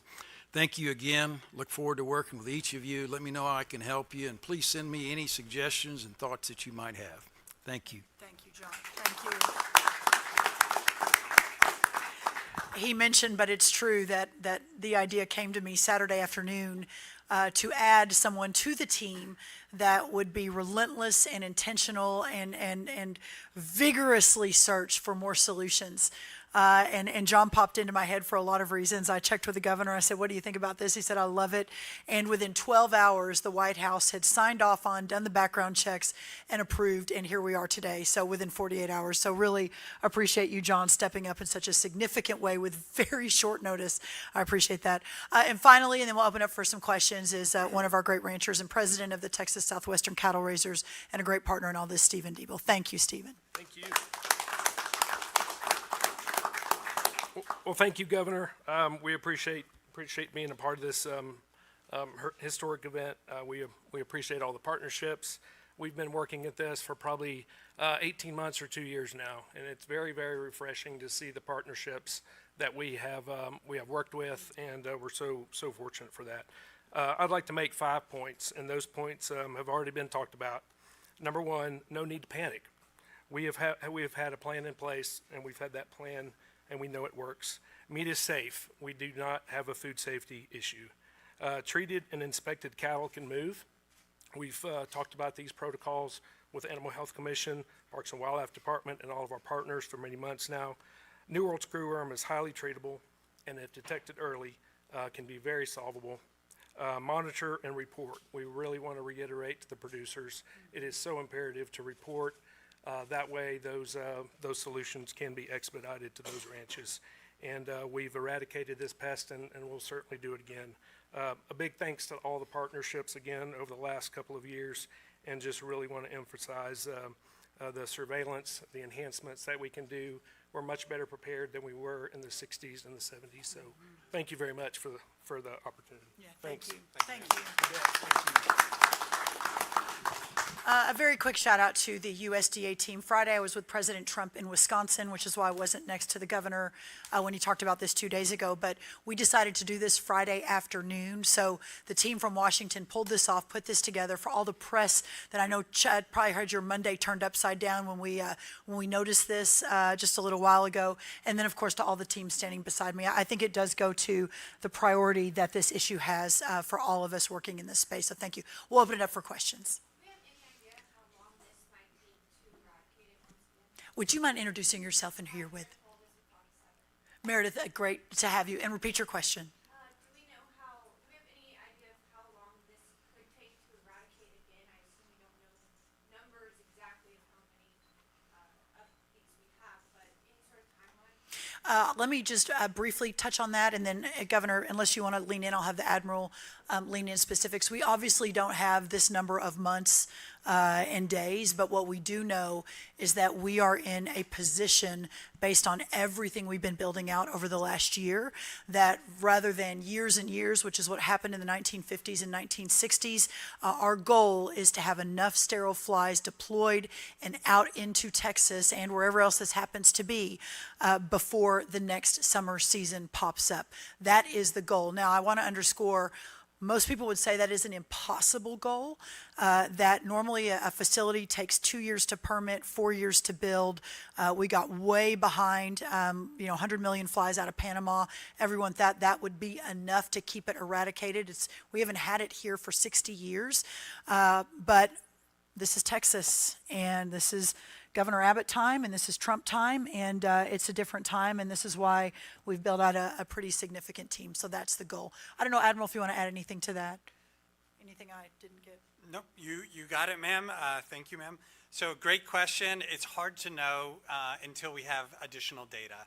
Thank you again. Look forward to working with each of you. Let me know how I can help you, and please send me any suggestions and thoughts that you might have. Thank you. Thank you, John. Thank you. he mentioned, but it's true, that the idea came to me Saturday afternoon to add someone to the team that would be relentless and intentional and vigorously search for more solutions. And John popped into my head for a lot of reasons. I checked with the governor. I said, what do you think about this? He said, I love it. And within 12 hours, the White House had signed off on, done the background checks, and approved, and here we are today, so within 48 hours. So really appreciate you, John, stepping up in such a significant way with very short notice. I appreciate that. And finally, and then we'll open up for some questions, is one of our great ranchers and president of the Texas Southwestern Cattle Raisers and a great partner in all this, Stephen Diebel. Thank you, Stephen. Thank you. Well, thank you, Governor. We appreciate being a part of this historic event. We appreciate all the partnerships. We've been working at this for probably 18 months or 2 years now, and it's very, very refreshing to see the partnerships that we have worked with, and we're so fortunate for that. I'd like to make 5 points, and those points have already been talked about. Number one, no need to panic. We have had a plan in place, and we've had that plan, and we know it works. Meat is safe. We do not have a food safety issue. Treated and inspected cattle can move. We've talked about these protocols with the Animal Health Commission, Parks and Wildlife Department, and all of our partners for many months now. New World Screwworm is highly treatable, and if detected early, can be very solvable. Monitor and report. We really want to reiterate to the producers, it is so imperative to report. That way, those solutions can be expedited to those ranches. And we've eradicated this pest, and we'll certainly do it again. A big thanks to all the partnerships again over the last couple of years, and just really want to emphasize the surveillance, the enhancements that we can do. We're much better prepared than we were in the 60s and the 70s. So thank you very much for the opportunity. Yeah, Thanks. Thank you. A very quick shout out to the USDA team. Friday, I was with President Trump in Wisconsin, which is why I wasn't next to the governor when he talked about this 2 days ago. But we decided to do this Friday afternoon. So the team from Washington pulled this off, put this together for all the press that I know Chad probably had your Monday turned upside down when we noticed this just a little while ago. And then, of course, to all the team standing beside me. I think it does go to the priority that this issue has for all of us working in this space. So thank you. We'll open it up for questions. Would you mind introducing yourself and who you're with? Meredith, great to have you. And repeat your question. Do we have any idea of how long this could take to eradicate again? I assume we don't know numbers exactly of how many of these we have, but any sort of timeline? Let me just briefly touch on that, and then, Governor, unless you want to lean in, I'll have the Admiral lean in specifics. We obviously don't have this number of months and days, but what we do know is that we are in a position, based on everything we've been building out over the last year, that rather than years and years, which is what happened in the 1950s and 1960s, our goal is to have enough sterile flies deployed and out into Texas and wherever else this happens to be before the next summer season pops up. That is the goal. Now, I want to underscore, most people would say that is an impossible goal, that normally a facility takes 2 years to permit, 4 years to build. We got way behind, 100 million flies out of Panama. Everyone thought that would be enough to keep it eradicated. We haven't had it here for 60 years, but this is Texas, and this is Governor Abbott time, and this is Trump time, and it's a different time, and this is why we've built out a pretty significant team. So that's the goal. I don't know, Admiral, if you want to add anything to that. Anything I didn't get? Nope, you got it, ma'am. Thank you, ma'am. So great question. It's hard to know until we have additional data.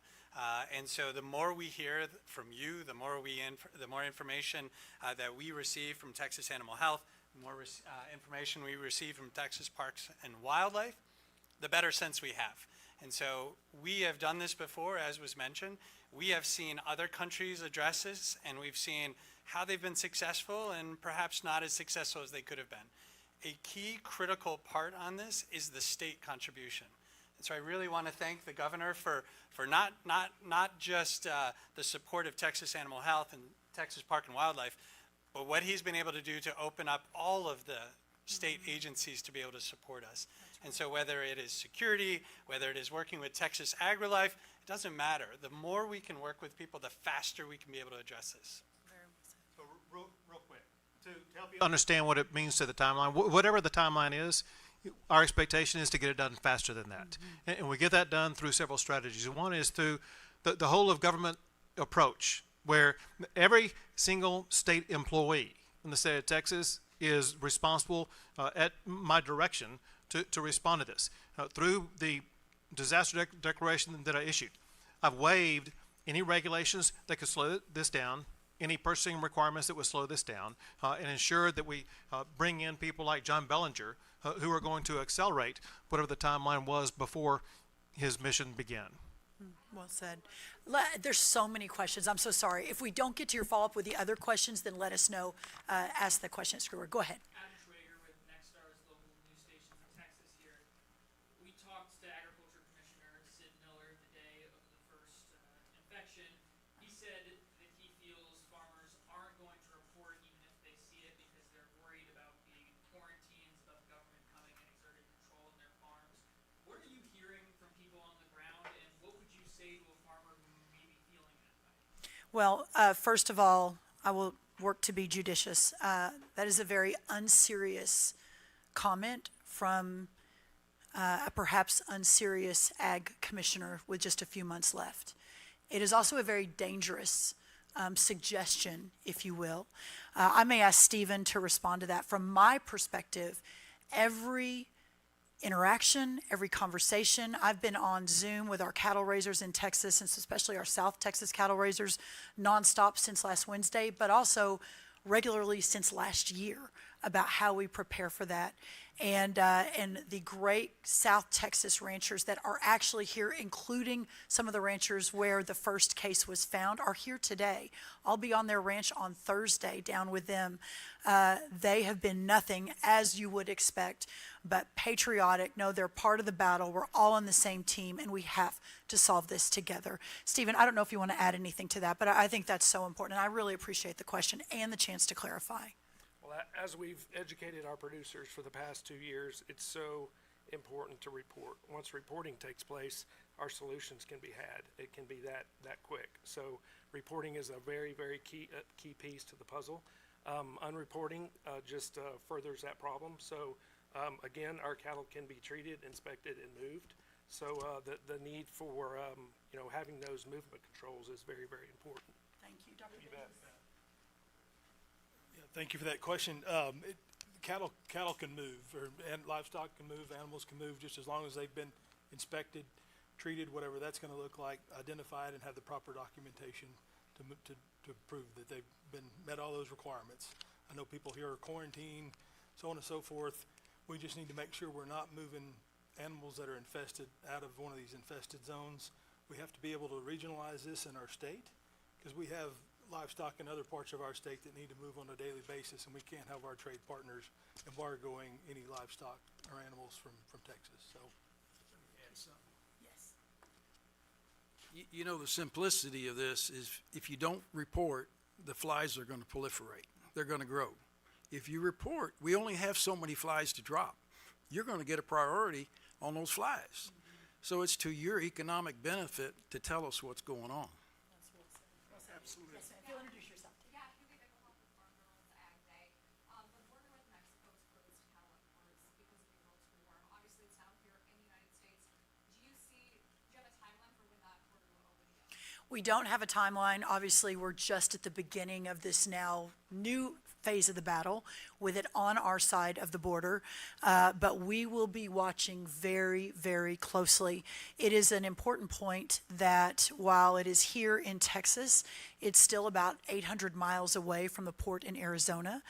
And so the more we hear from you, the more information that we receive from Texas Animal Health, the more information we receive from Texas Parks and Wildlife, the better sense we have. And so we have done this before, as was mentioned. We have seen other countries address this, and we've seen how they've been successful and perhaps not as successful as they could have been. A key critical part on this is the state contribution. And so I really want to thank the governor for not just the support of Texas Animal Health and Texas Park and Wildlife, but what he's been able to do to open up all of the state agencies to be able to support us. And so whether it is security, whether it is working with Texas AgriLife, It doesn't matter. The more we can work with people, the faster we can be able to address this. So real quick, to help you understand what it means to the timeline, whatever the timeline is, our expectation is to get it done faster than that. And we get that done through several strategies. One is through the whole of government approach, where every single state employee in the state of Texas is responsible at my direction to respond to this. Through the disaster declaration that I issued, I've waived any regulations that could slow this down, any purchasing requirements that would slow this down, and ensure that we bring in people like John Bellinger, who are going to accelerate whatever the timeline was before his mission began. Well said. There's so many questions. I'm so sorry. If we don't get to your follow-up with the other questions, then let us know. Ask the question at Screwworm. Go ahead. Adam Schrager with Nexstar's local news station in Texas here. We talked to Agriculture Commissioner Sid Miller the day of the first infection. He said that he feels farmers aren't going to report even if they see it because they're worried about being in quarantines, about the government coming and exerting control in their farms. What are you hearing from people on the ground, and what would you say to a farmer who may be feeling that way? Well, first of all, I will work to be judicious. That is a very unserious comment from a perhaps unserious ag commissioner with just a few months left. It is also a very dangerous suggestion, if you will. I may ask Stephen to respond to that. From my perspective, every interaction, every conversation. I've been on Zoom with our cattle raisers in Texas, and especially our South Texas cattle raisers, nonstop since last Wednesday, but also regularly since last year about how we prepare for that. And the great South Texas ranchers that are actually here, including some of the ranchers where the first case was found, are here today. I'll be on their ranch on Thursday down with them. They have been nothing, as you would expect, but patriotic. No, they're part of the battle. We're all on the same team, and we have to solve this together. Stephen, I don't know if you want to add anything to that, but I think that's so important, and I really appreciate the question and the chance to clarify. Well, as we've educated our producers for the past 2 years, it's so important to report. Once reporting takes place, our solutions can be had. It can be that quick. So reporting is a very, very key piece to the puzzle. Unreporting just furthers that problem. So again, our cattle can be treated, inspected, and moved. So the need for having those movement controls is very, very important. Thank you, Dr. You bet. Thank you for that question. Cattle can move, and livestock can move, animals can move, just as long as they've been inspected, treated, whatever that's going to look like, identified, and have the proper documentation to prove that they've met all those requirements. I know people here are quarantined, so on and so forth. We just need to make sure we're not moving animals that are infested out of one of these infested zones. We have to be able to regionalize this in our state, because we have livestock in other parts of our state that need to move on a daily basis, and we can't have our trade partners embargoing any livestock or animals from Texas. So, Yes. You know, the simplicity of this is if you don't report, the flies are going to proliferate. They're going to grow. If you report, we only have so many flies to drop. You're going to get a priority on those flies. So it's to your economic benefit to tell us what's going on. absolutely. Yes, ma'am. If you'll introduce yourself. Yeah, Huey Bickelhoff with Farm Girls Ag Day. The border with Mexico is closed to cattle exports because of the world screwworm. Obviously, it's now here in the United States. Do you have a timeline for when that border will open again? We don't have a timeline. Obviously, we're just at the beginning of this now new phase of the battle with it on our side of the border, but we will be watching very, very closely. It is an important point that while it is here in Texas, it's still about 800 miles away from the port in Arizona.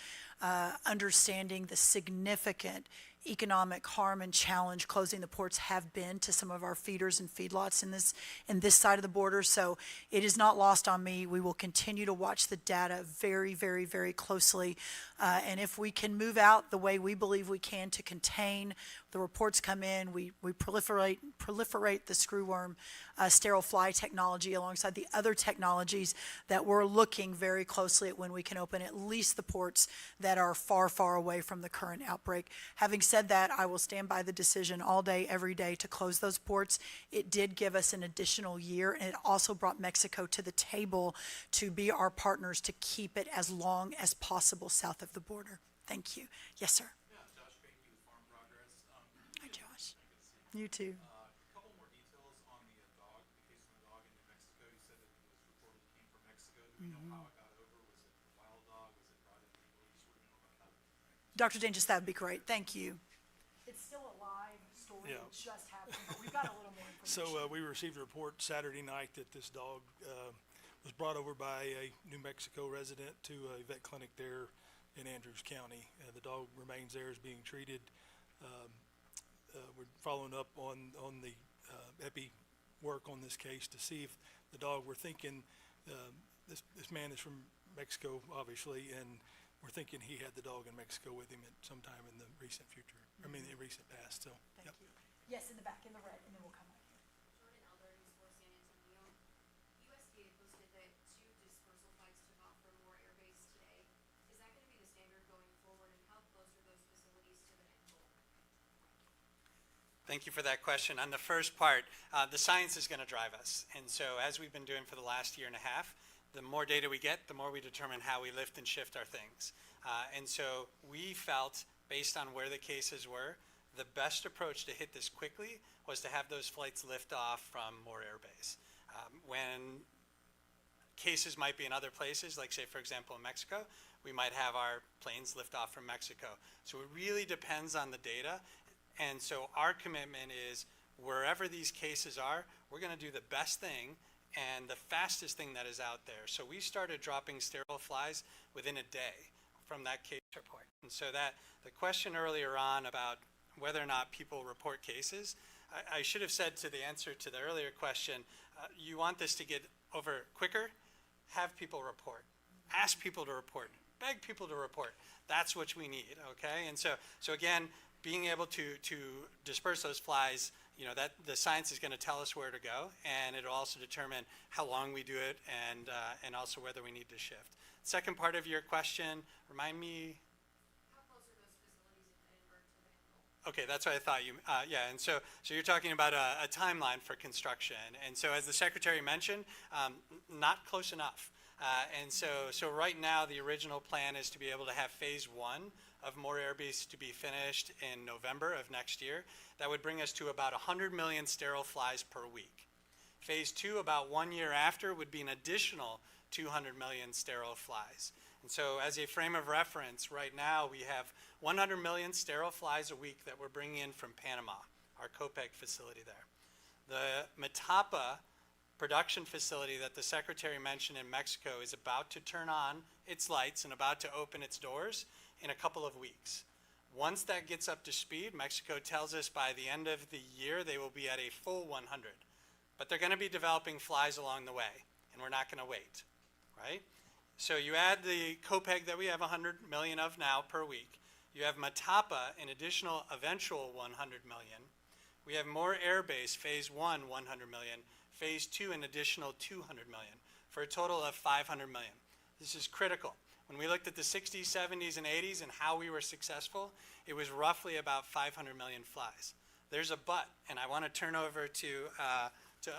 Understanding the significant economic harm and challenge closing the ports have been to some of our feeders and feedlots in this side of the border. So it is not lost on me. We will continue to watch the data very, very, very closely. And if we can move out the way we believe we can to contain the reports come in, we proliferate the screwworm sterile fly technology alongside the other technologies that we're looking very closely at when we can open at least the ports that are far, far away from the current outbreak. Having said that, I will stand by the decision all day, every day to close those ports. It did give us an additional year, and it also brought Mexico to the table to be our partners to keep it as long as possible south of the border. Thank you. Yes, sir. Yeah, Josh Bankey with Farm Progress. Hi, Josh. You too. A couple more details on the dog, the case of the dog in New Mexico. You said that it was reported came from Mexico. Do we know how it got over? Was it a wild dog? Was it brought in legally? Just want to know about that. Dr. Danges, that would be great. Thank you. It's still a live story. Yeah. It just happened, but we've got a little more information. So we received a report Saturday night that this dog was brought over by a New Mexico resident to a vet clinic there in Andrews County. The dog remains there, is being treated. We're following up on the epi work on this case to see if the dog, we're thinking, this man is from Mexico, obviously, and we're thinking he had the dog in Mexico with him at some time in the recent future, I mean, the recent past, so. Thank Yep. you. Yes, in the back, in the red, and then we'll come right here. Jordan Elder, News 4 San Antonio. USDA posted that 2 dispersal flights took off from Moore Air Base today. Is that going to be the standard going forward, and how close are those facilities to the end goal? Thank you for that question. On the first part, the science is going to drive us. And so as we've been doing for the last year and a half, the more data we get, the more we determine how we lift and shift our things. And so we felt, based on where the cases were, the best approach to hit this quickly was to have those flights lift off from Moore Air Base. When cases might be in other places, like say, for example, in Mexico, we might have our planes lift off from Mexico. So it really depends on the data. And so our commitment is wherever these cases are, we're going to do the best thing and the fastest thing that is out there. So we started dropping sterile flies within a day from that case report. And so that the question earlier on about whether or not people report cases, I should have said to the answer to the earlier question, you want this to get over quicker, have people report. Ask people to report. Beg people to report. That's what we need, okay? And so again, being able to disperse those flies, you know, that the science is going to tell us where to go, and it'll also determine how long we do it, and also whether we need to shift. Second part of your question, remind me. How close are those facilities in Edinburgh to the end goal? Okay, that's what I thought you. Yeah, and so you're talking about a timeline for construction, and so as the secretary mentioned, not close enough. And so right now the original plan is to be able to have phase 1 of Moore Air Base to be finished in November of next year. That would bring us to about 100 million sterile flies per week. Phase 2, about 1 year after, would be an additional 200 million sterile flies. And so as a frame of reference, right now we have 100 million sterile flies a week that we're bringing in from Panama, our COPEG facility there. The Matapa production facility that the secretary mentioned in Mexico is about to turn on its lights and about to open its doors in a couple of weeks. Once that gets up to speed, Mexico tells us by the end of the year they will be at a full 100. But they're going to be developing flies along the way, and we're not going to wait, right? So you add the COPEG that we have 100 million of now per week. You have Matapa, an additional eventual 100 million. We have Moore Air Base, phase 1, 100 million. Phase 2, an additional 200 million, for a total of 500 million. This is critical. When we looked at the 60s, 70s, and 80s and how we were successful, it was roughly about 500 million flies. There's a but, and I want to turn over to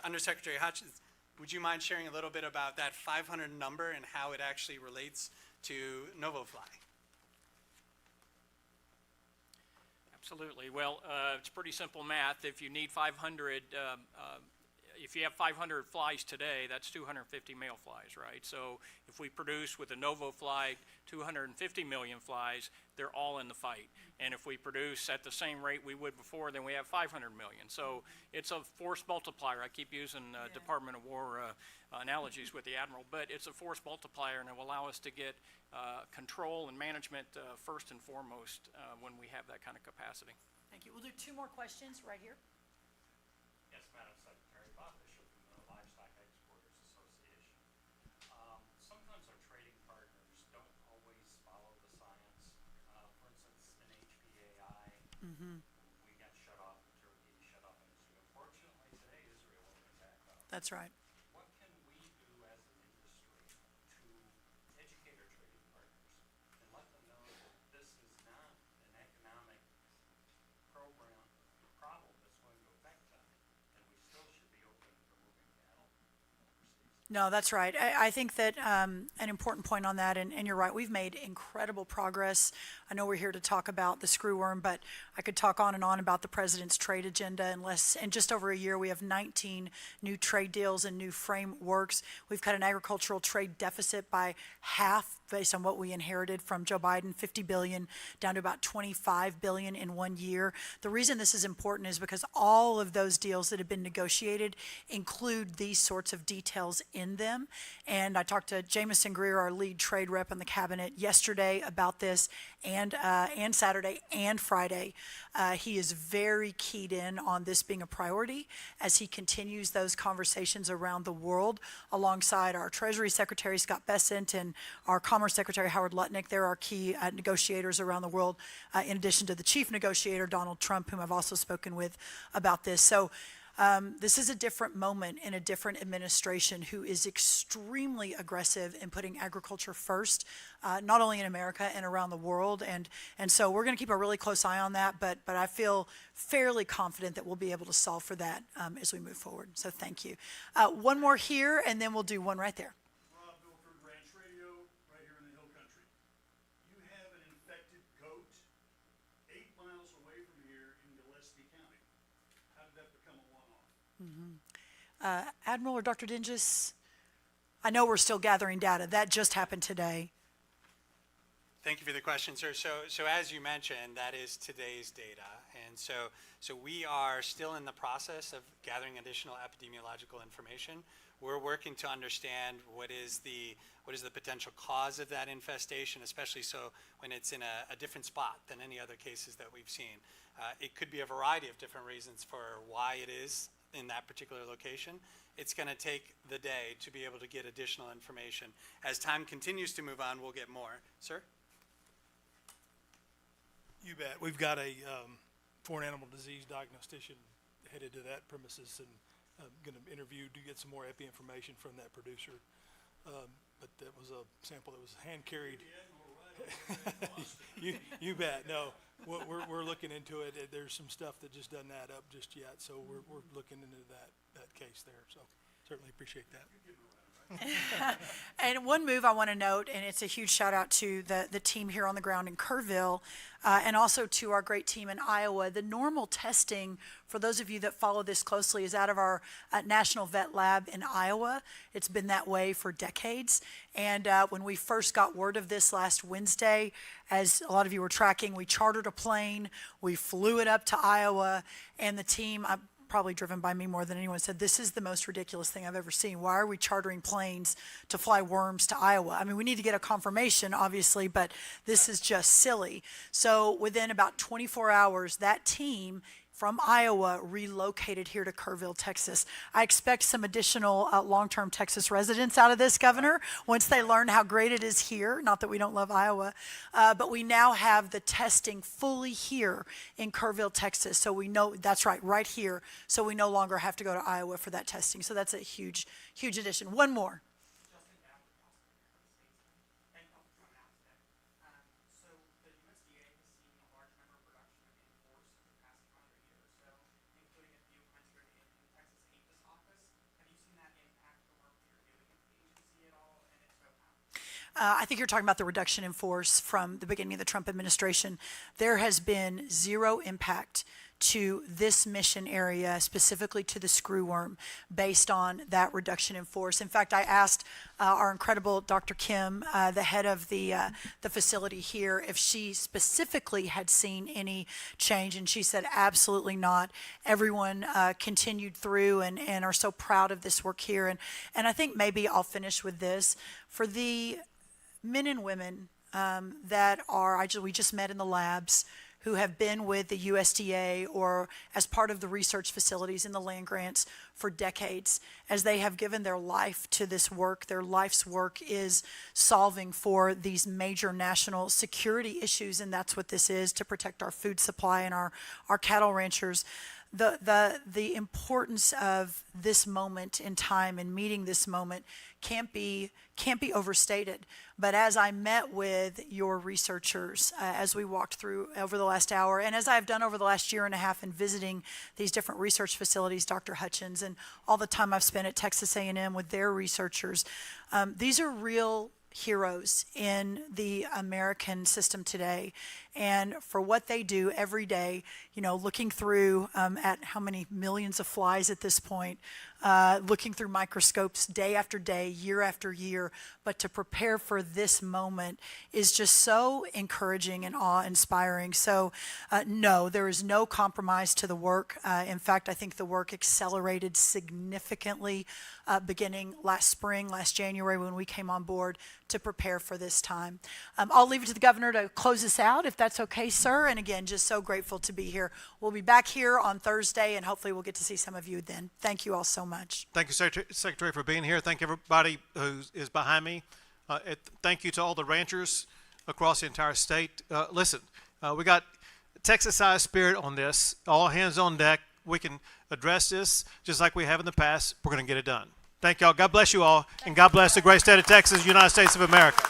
Undersecretary Hutchins. Would you mind sharing a little bit about that 500 number and how it actually relates to NovoFly? Absolutely. Well, it's pretty simple math. If you need 500, if you have 500 flies today, that's 250 male flies, right? So if we produce with a NovoFly 250 million flies, they're all in the fight. And if we produce at the same rate we would before, then we have 500 million. So it's a force multiplier. I keep using Department of War analogies with the Admiral, but it's a force multiplier, and it will allow us to get control and management first and foremost when we have that kind of capacity. Thank you. We'll do 2 more questions right here. Yes, Madam Secretary. Bob Bishop from the Livestock Exporters Association. Sometimes our trading partners don't always follow the science. For instance, in HPAI, we got That's right. What can we do as an industry to educate our trading partners and let them know that this is not an economic problem that's going to affect them, and we still should be open for moving cattle overseas? No, that's right. I think that an important point on that, and you're right, we've made incredible progress. I know we're here to talk about the screwworm, but I could talk on and on about the president's trade agenda. In just over a year, we have 19 new trade deals and new frameworks. We've cut an agricultural trade deficit by half based on what we inherited from Joe Biden, 50 billion down to about 25 billion in 1 year. The reason this is important is because all of those deals that have been negotiated include these sorts of details in them. And I talked to Jamison Greer, our lead trade rep in the cabinet, yesterday about this, and Saturday and Friday. He is very keyed in on this being a priority as he continues those conversations around the world alongside our Treasury Secretary Scott Bessent and our Commerce Secretary Howard Lutnick. They're our key negotiators around the world, in addition to the chief negotiator Donald Trump, whom I've also spoken with about this. So this is a different moment in a different administration who is extremely aggressive in putting agriculture first, not only in America and around the world. And so we're going to keep a really close eye on that, but I feel fairly confident that we'll be able to solve for that as we move forward. So thank you. One more here, and then we'll do one right there. Rob Milford, Ranch Radio, right here in the Hill Country. You have an infected goat 8 miles away from here in Gillespie County. How did that become a one-off? Admiral or Dr. Dinges? I know we're still gathering data. That just happened today. Thank you for the question, sir. So as you mentioned, that is today's data. And so we are still in the process of gathering additional epidemiological information. We're working to understand what is the potential cause of that infestation, especially so when it's in a different spot than any other cases that we've seen. It could be a variety of different reasons for why it is in that particular location. It's going to take the day to be able to get additional information. As time continues to move on, we'll get more. Sir? You bet. We've got a foreign animal disease diagnostician headed to that premises, and I'm going to interview to get some more epi information from that producer. But that was a sample that was hand carried. You bet. No, we're looking into it. There's some stuff that just doesn't add up just yet, so we're looking into that case there. So certainly appreciate that. And one move I want to note, and it's a huge shout out to the team here on the ground in Kerrville, and also to our great team in Iowa. The normal testing, for those of you that follow this closely, is out of our National Vet Lab in Iowa. It's been that way for decades. And when we first got word of this last Wednesday, as a lot of you were tracking, we chartered a plane, we flew it up to Iowa, and the team, probably driven by me more than anyone, said, this is the most ridiculous thing I've ever seen. Why are we chartering planes to fly worms to Iowa? I mean, we need to get a confirmation, obviously, but this is just silly. So within about 24 hours, that team from Iowa relocated here to Kerrville, Texas. I expect some additional long-term Texas residents out of this, Governor, once they learn how great it is here. Not that we don't love Iowa, but we now have the testing fully here in Kerrville, Texas. So we know, that's right here. So we no longer have to go to Iowa for that testing. So that's a huge, huge addition. One more. I think you're talking about the reduction in force from the beginning of the Trump administration. There has been zero impact to this mission area, specifically to the screwworm, based on that reduction in force. In fact, I asked our incredible Dr. Kim, the head of the facility here, if she specifically had seen any change, and she said absolutely not. Everyone continued through and are so proud of this work here. And I think maybe I'll finish with this. For the men and women that we just met in the labs, who have been with the USDA or as part of the research facilities in the land grants for decades, as they have given their life to this work. Their life's work is solving for these major national security issues, and that's what this is, to protect our food supply and our cattle ranchers. the importance of this moment in time and meeting this moment can't be overstated. But as I met with your researchers, as we walked through over the last hour, and as I've done over the last year and a half in visiting these different research facilities, Dr. Hutchins, and all the time I've spent at Texas A&M with their researchers, these are real heroes in the American system today, and for what they do every day, you know, looking through at how many millions of flies at this point, looking through microscopes day after day, year after year, but to prepare for this moment is just so encouraging and awe-inspiring. So no, there is no compromise to the work. In fact, I think the work accelerated significantly beginning last spring, last January when we came on board to prepare for this time. I'll leave it to the governor to close us out, if that's okay, sir. And again, just so grateful to be here. We'll be back here on Thursday, and hopefully we'll get to see some of you then. Thank you all so much. Thank you, Secretary, for being here. Thank everybody who is behind me. Thank you to all the ranchers across the entire state. Listen, we got Texas-sized spirit on this. All hands on deck. We can address this just like we have in the past. We're going to get it done. Thank y'all. God bless you all, and God bless the great state of Texas, United States of America.